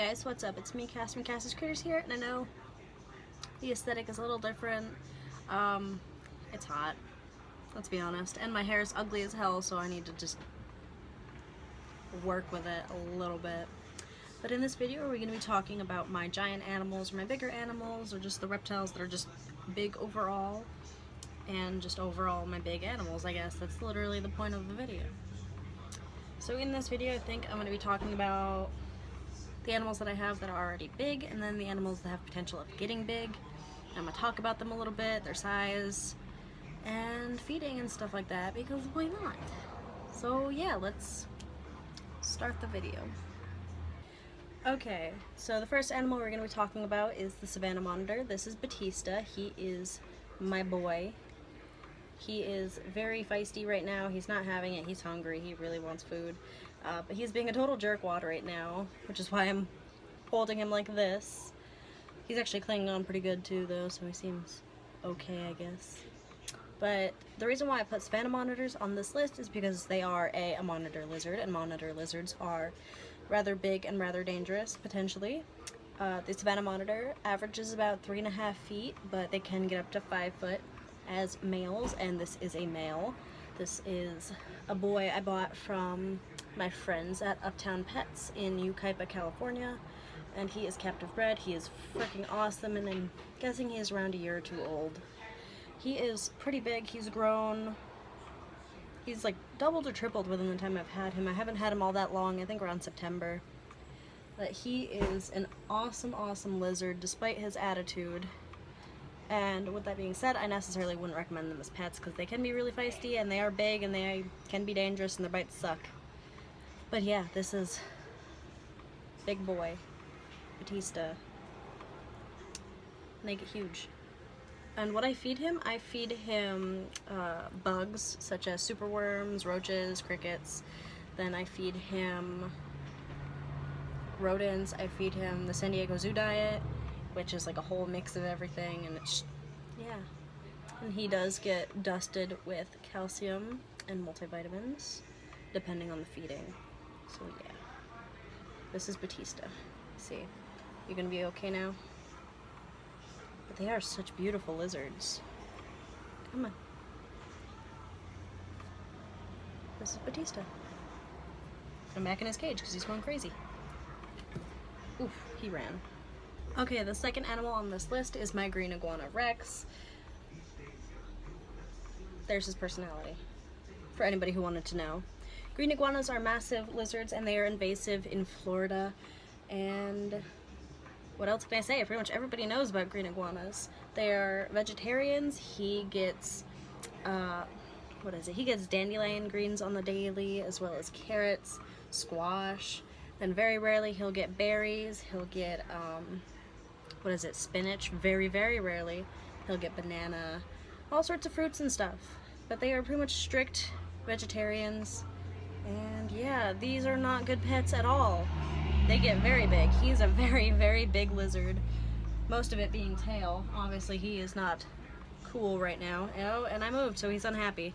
guys, what's up? It's me, Cass from Cass's Critters here, and I know the aesthetic is a little different. It's hot, let's be honest, and my hair is ugly as hell, so I need to just work with it a little bit. But in this video, we're going to be talking about my giant animals, or my bigger animals, or just the reptiles that are just big overall, and just overall my big animals, I guess. That's literally the point of the video. So in this video, I think I'm going to be talking about the animals that I have that are already big, and then the animals that have potential of getting big. I'm going to talk about them a little bit, their size, and feeding and stuff like that, because why not? So yeah, let's start the video. Okay, so the first animal we're going to be talking about is the Savannah Monitor. This is Batista. He is my boy. He is very feisty right now. He's not having it. He's hungry. He really wants food. But he's being a total jerkwad right now, which is why I'm holding him like this. He's actually clinging on pretty good too, though, so he seems okay, I guess. But the reason why I put Savannah monitors on this list is because they are a monitor lizard, and monitor lizards are rather big and rather dangerous, potentially. The Savannah monitor averages about 3.5 feet, but they can get up to 5 foot as males, and this is a male. This is a boy I bought from my friends at Uptown Pets in Yucaipa, California, and he is captive bred. He is freaking awesome, and I'm guessing he is around a year or two old. He is pretty big. He's grown. He's like doubled or tripled within the time I've had him. I haven't had him all that long, I think around September. But he is an awesome, awesome lizard despite his attitude. And with that being said, I necessarily wouldn't recommend them as pets because they can be really feisty and they are big and they can be dangerous and their bites suck. But yeah, this is big boy, Batista. And they get huge. And what I feed him bugs such as superworms, roaches, crickets. Then I feed him rodents. I feed him the San Diego Zoo diet, which is like a whole mix of everything, and it's, yeah. And he does get dusted with calcium and multivitamins, depending on the feeding. So yeah, this is Batista. See, you gonna be okay now? But they are such beautiful lizards. Come on. This is Batista. I'm back in his cage because he's going crazy. Oof, he ran. Okay, the second animal on this list is my green iguana Rex. There's his personality, for anybody who wanted to know. Green iguanas are massive lizards, and they are invasive in Florida. And what else can I say? Pretty much everybody knows about green iguanas. They are vegetarians. He gets, he gets dandelion greens on the daily, as well as carrots, squash. Then very rarely he'll get berries. He'll get, spinach. Very, very rarely he'll get banana. All sorts of fruits and stuff. But they are pretty much strict vegetarians. And yeah, these are not good pets at all. They get very big. He's a very, very big lizard. Most of it being tail. Obviously he is not cool right now. Oh, and I moved, so he's unhappy.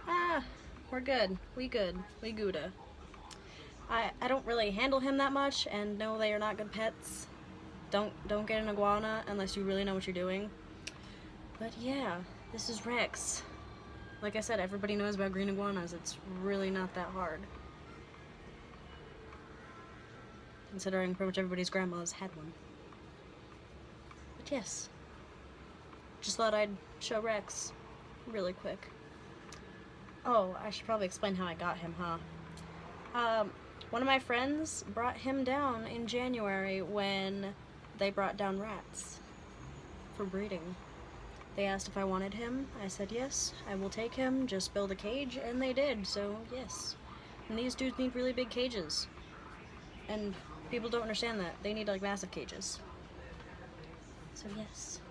Ah, we're good. We good. We Gouda. I don't really handle him that much, and no, they are not good pets. Don't get an iguana unless you really know what you're doing. But yeah, this is Rex. Like I said, everybody knows about green iguanas. It's really not that hard, considering pretty much everybody's grandma's had one. But yes, just thought I'd show Rex really quick. Oh, I should probably explain how I got him, huh? One of my friends brought him down in January when they brought down rats for breeding. They asked if I wanted him. I said yes, I will take him, just build a cage, and they did, so yes. And these dudes need really big cages. And people don't understand that. They need like massive cages. So yes,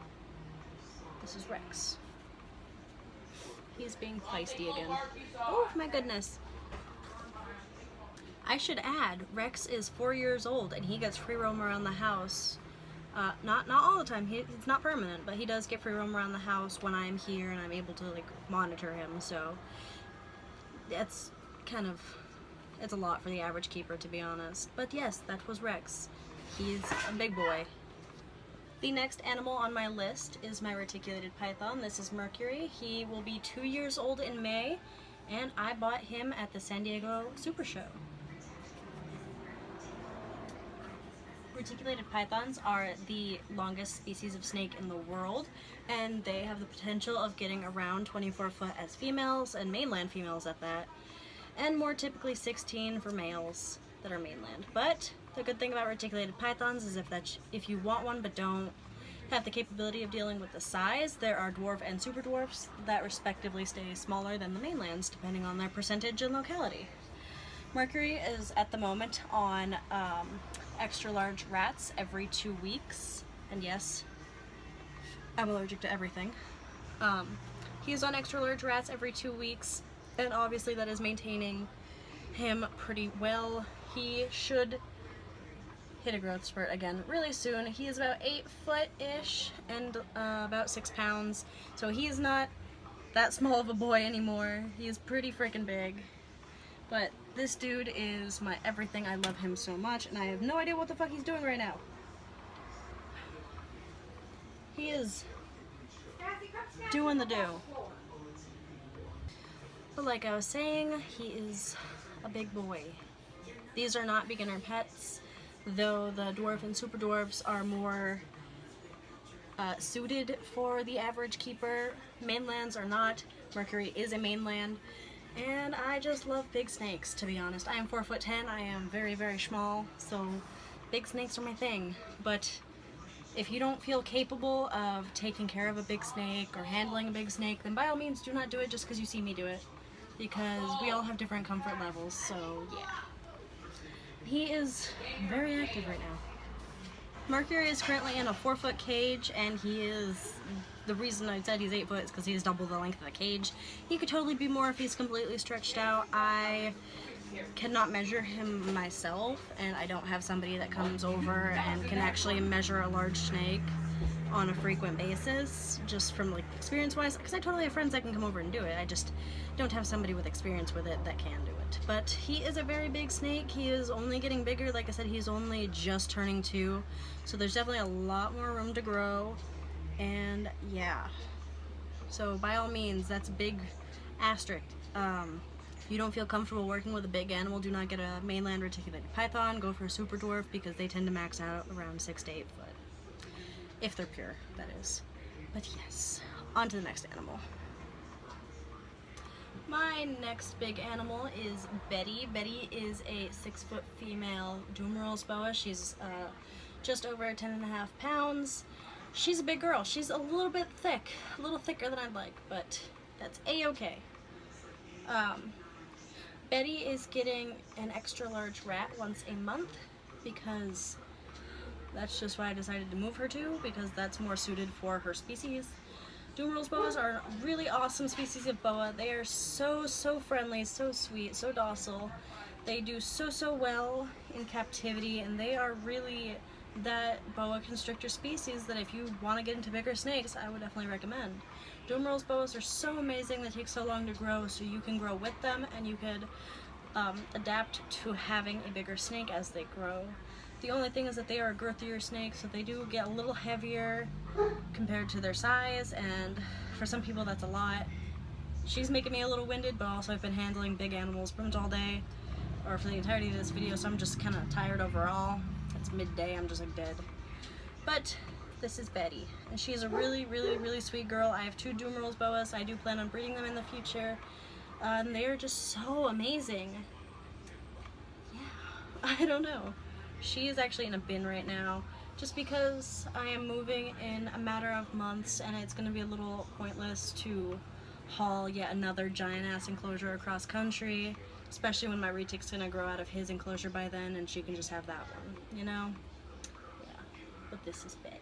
this is Rex. He's being feisty again. Oh my goodness. I should add, Rex is 4 years old and he gets free roam around the house. Not all the time, it's not permanent, but he does get free roam around the house when I'm here and I'm able to like monitor him, so it's a lot for the average keeper, to be honest. But yes, that was Rex. He's a big boy. The next animal on my list is my reticulated python. This is Mercury. He will be 2 years old in May, and I bought him at the San Diego Super Show. Reticulated pythons are the longest species of snake in the world, and they have the potential of getting around 24 foot as females, and mainland females at that, and more typically 16 for males that are mainland. But the good thing about reticulated pythons is if you want one but don't have the capability of dealing with the size, there are dwarf and super dwarfs that respectively stay smaller than the mainlands depending on their percentage and locality. Mercury is at the moment on extra large rats every 2 weeks, and yes, I'm allergic to everything. He's on extra large rats every 2 weeks, and obviously that is maintaining him pretty well. He should hit a growth spurt again really soon. He is about 8 foot-ish and about 6 pounds, so he is not that small of a boy anymore. He is pretty freaking big. But this dude is my everything. I love him so much, and I have no idea what the fuck he's doing right now. He is doing the do. But like I was saying, he is a big boy. These are not beginner pets, though the dwarf and super dwarfs are more suited for the average keeper. Mainlands are not. Mercury is a mainland. And I just love big snakes, to be honest. I am 4'10". I am very, very small, so big snakes are my thing. But if you don't feel capable of taking care of a big snake or handling a big snake, then by all means do not do it just because you see me do it. Because we all have different comfort levels, so yeah. He is very active right now. Mercury is currently in a 4-foot cage, and he is, the reason I said he's 8 foot is because he is double the length of the cage. He could totally be more if he's completely stretched out. I cannot measure him myself, and I don't have somebody that comes over and can actually measure a large snake on a frequent basis, just from like experience wise, because I totally have friends that can come over and do it. I just don't have somebody with experience with it that can do it. But he is a very big snake. He is only getting bigger. Like I said, he's only just turning 2, so there's definitely a lot more room to grow. And yeah, so by all means, that's a big asterisk. If you don't feel comfortable working with a big animal, do not get a mainland reticulated python. Go for a super dwarf, because they tend to max out around 6 to 8 foot. If they're pure, that is. But yes, on to the next animal. My next big animal is Betty. Betty is a 6-foot female Dumerals boa. She's just over 10.5 pounds. She's a big girl. She's a little bit thick, a little thicker than I'd like, but that's a-okay. Betty is getting an extra large rat once a month, because that's just why I decided to move her to, because that's more suited for her species. Dumerals boas are a really awesome species of boa. They are so friendly, so sweet, so docile. They do so well in captivity, and they are really that boa constrictor species that if you want to get into bigger snakes, I would definitely recommend. Dumerals boas are so amazing. They take so long to grow, so you can grow with them, and you could adapt to having a bigger snake as they grow. The only thing is that they are a girthier snake, so they do get a little heavier compared to their size, and for some people that's a lot. She's making me a little winded, but also I've been handling big animals pretty much all day, or for the entirety of this video, so I'm just kind of tired overall. It's midday, I'm just like dead. But this is Betty, and she's a really sweet girl. I have 2 Dumerals boas. I do plan on breeding them in the future, and they are just so amazing. Yeah, I don't know. She is actually in a bin right now, just because I am moving in a matter of months, and it's going to be a little pointless to haul yet another giant-ass enclosure across country, especially when my retic's going to grow out of his enclosure by then, and she can just have that one, you know? Yeah, but this is Betty.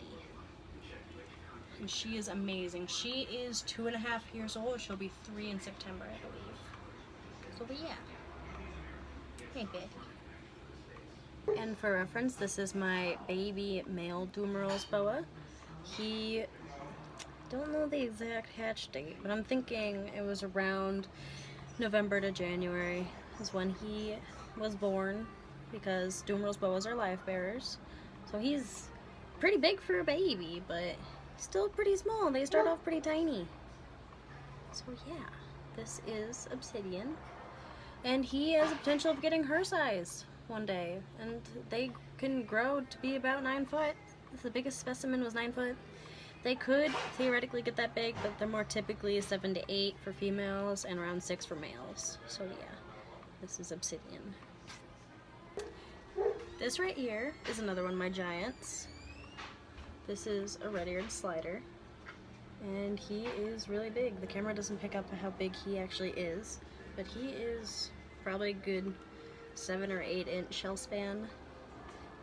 And she is amazing. She is 2.5 years old. She'll be 3 in September, I believe. So, but yeah. Hey, Betty. And for reference, this is my baby male Dumerals boa. He, don't know the exact hatch date, but I'm thinking it was around November to January is when he was born, because Dumerals boas are live bearers. So he's pretty big for a baby, but still pretty small. They start off pretty tiny. So yeah, this is Obsidian. And he has the potential of getting her size one day. And they can grow to be about 9 foot. The biggest specimen was 9 foot. They could theoretically get that big, but they're more typically 7 to 8 for females and around 6 for males. So yeah, this is Obsidian. This right here is another one of my giants. This is a red-eared slider, and he is really big. The camera doesn't pick up how big he actually is, but he is probably a good 7 or 8 inch shell span.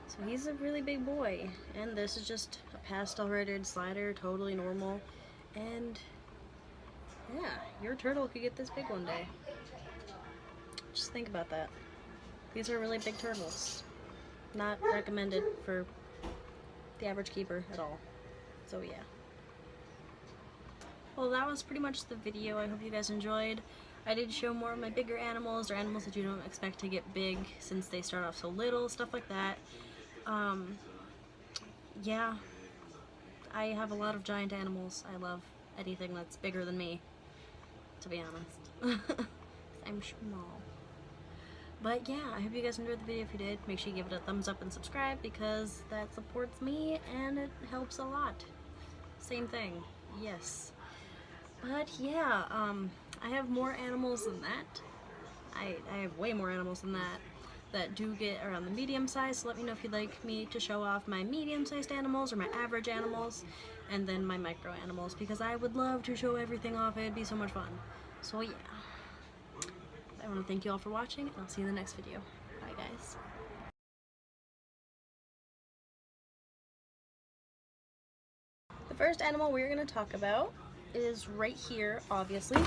So he's a really big boy, and this is just a pastel red-eared slider, totally normal. And yeah, your turtle could get this big one day. Just think about that. These are really big turtles. Not recommended for the average keeper at all. So yeah. Well, that was pretty much the video. I hope you guys enjoyed. I did show more of my bigger animals, or animals that you don't expect to get big since they start off so little, stuff like that. Yeah, I have a lot of giant animals. I love anything that's bigger than me, to be honest. I'm small. But yeah, I hope you guys enjoyed the video. If you did, make sure you give it a thumbs up and subscribe, because that supports me and it helps a lot. Same thing, yes. But yeah, I have more animals than that. I have way more animals than that do get around the medium size. So let me know if you'd like me to show off my medium-sized animals or my average animals, and then my micro animals, because I would love to show everything off. It'd be so much fun. So yeah, I want to thank you all for watching, and I'll see you in the next video. Bye guys. The first animal we're going to talk about is right here, obviously.